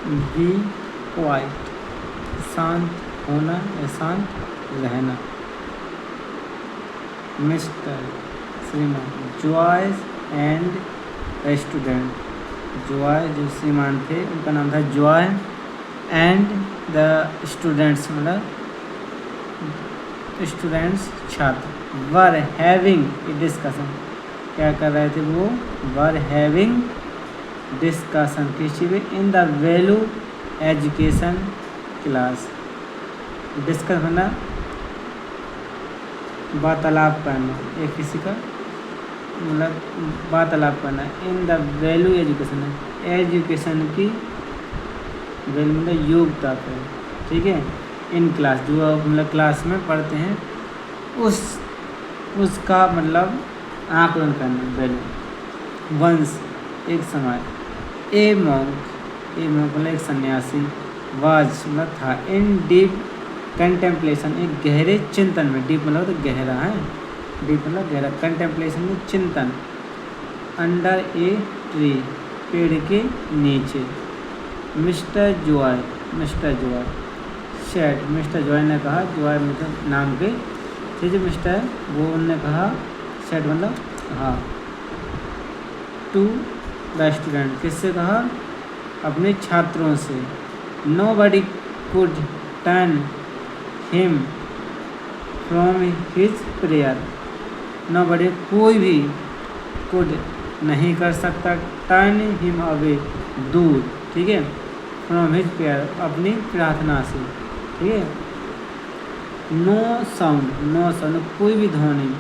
B quite, शांत होना या शांत रहना। मिस्टर श्रीमान, जॉयस एंड स्टूडेंट, जॉय जो श्रीमान थे उनका नाम था जॉय, एंड द स्टूडेंट्स मतलब स्टूडेंट्स छात्र, वर हैविंग ए डिस्कशन, क्या कर रहे थे वो, वर हैविंग डिस्कशन किसी भी in the value education class. Discuss मतलब वार्तालाप करना, एक किसी का मतलब वार्तालाप करना। In the value education, education की वैल्यू मतलब योग्यता पर, ठीक है। इन क्लास जो मतलब क्लास में पढ़ते हैं उसका मतलब आकलन करना, वैल्यू। वंस एक समय, ए मॉन्क मतलब एक सन्यासी, वाज मतलब था, इन डीप कंटेम्पलेशन एक गहरे चिंतन में, डीप मतलब तो गहरा है, डीप मतलब गहरा, कंटेम्पलेशन में चिंतन, अंडर ए ट्री पेड़ के नीचे। Mister Joy said, mister Joy ने कहा, जॉय मतलब नाम के थे जो मिस्टर, वो उनने कहा, सेड मतलब हाँ, टू द स्टूडेंट किससे कहा, अपने छात्रों से। Nobody could turn him from his prayer, nobody कोई भी, कुड नहीं कर सकता, टर्न हिम अवे दूर, ठीक है, फ्रॉम हिज प्रेयर अपनी प्रार्थना से, ठीक है। नो साउंड कोई भी ध्वनि,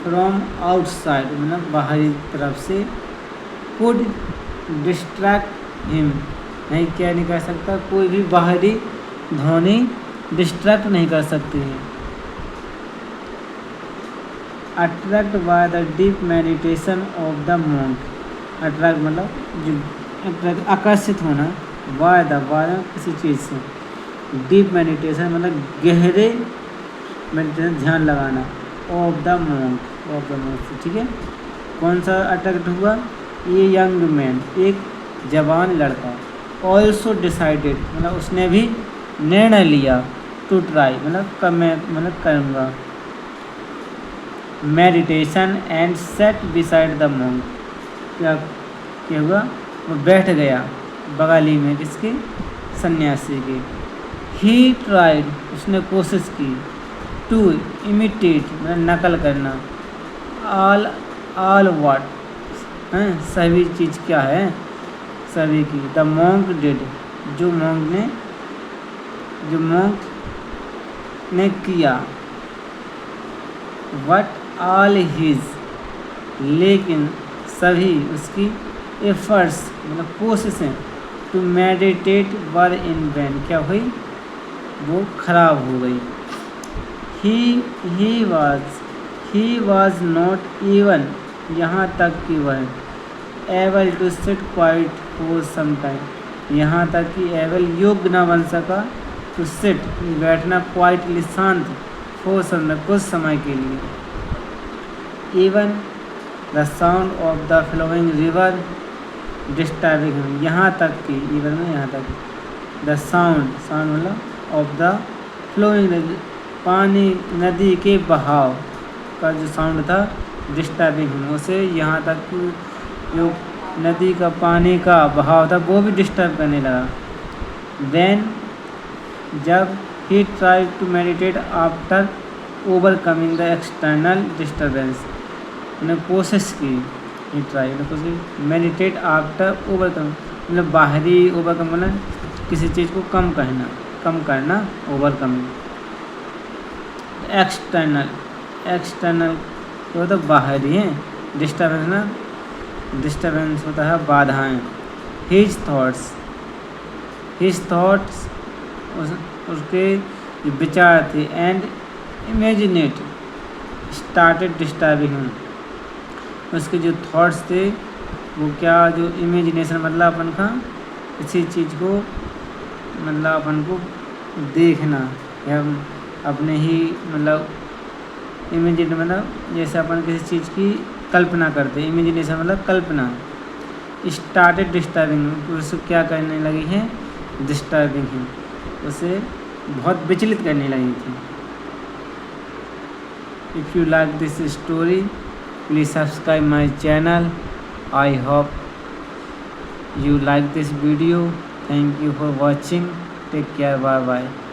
फ्रॉम आउटसाइड मतलब बाहरी तरफ से, कुड डिस्ट्रैक्ट हिम नहीं, क्या नहीं कर सकता, कोई भी बाहरी ध्वनि डिस्ट्रैक्ट नहीं कर सकती है। Attract by the deep meditation of the monk, attract मतलब जो आकर्षित होना, बाय द किसी चीज़ से, डीप मेडिटेशन मतलब गहरे मेडिटेशन ध्यान लगाना, ऑफ द मॉन्क से, ठीक है। कौन सा अट्रैक्ट हुआ, ये यंग मैन एक जवान लड़का, ऑल्सो डिसाइडेड मतलब उसने भी निर्णय लिया, टू ट्राई मतलब करूँगा, meditation and set beside the monk, क्या हुआ, वो बैठ गया बगली में किसके, सन्यासी के। ही ट्राइड उसने कोशिश की, टू इमिटेट मतलब नकल करना, ऑल व्हाट हैं सभी चीज़ क्या है, सभी की, द मॉन्क डिड जो मॉन्क ने किया, वट ऑल हिज लेकिन सभी उसकी, एफर्ट्स मतलब कोशिशें, to meditate were in vain क्या हुई, वो खराब हो गई। ही वॉज नॉट इवन यहाँ तक कि वह able to sit quite for some time, यहाँ तक कि एबल योग्य न बन सका, टू सिट बैठना, क्वाइटली शांत, फॉर सम कुछ समय के लिए। Even the sound of the flowing river disturbing, यहाँ तक कि, इवन में यहाँ तक, द साउंड मतलब ऑफ द फ्लोइंग पानी नदी के बहाव का जो साउंड था, डिस्टर्बिंग उसे, यहाँ तक कि जो नदी का पानी का बहाव था वो भी डिस्टर्ब करने लगा। देन जब he try to meditate after overcoming the external disturbance, उन्हें कोशिश की, he try meditate after overcome मतलब बाहरी, ओवरकम मतलब किसी चीज़ को कम करना, ओवरकमिंग। एक्सटर्नल तो होता है बाहरी है, डिस्टर्बेंस होता है बाधाएं। हिज थॉट्स उसके विचार थे, एंड इमेजिनेट स्टार्टेड डिस्टर्बिंग, उसके जो थॉट्स थे वो क्या, जो इमेजिनेशन मतलब अपन का किसी चीज़ को मतलब अपन को देखना या अपने ही मतलब इमेजिन मतलब जैसे अपन किसी चीज़ की कल्पना करते, इमेजिनेशन मतलब कल्पना, स्टार्टेड डिस्टर्बिंग, उसे क्या करने लगी है, डिस्टर्बिंग है, उसे बहुत विचलित करने लगी थी। If you like this story please subscribe my channel. I hope you like this video. Thank you for watching. Take care. Bye bye.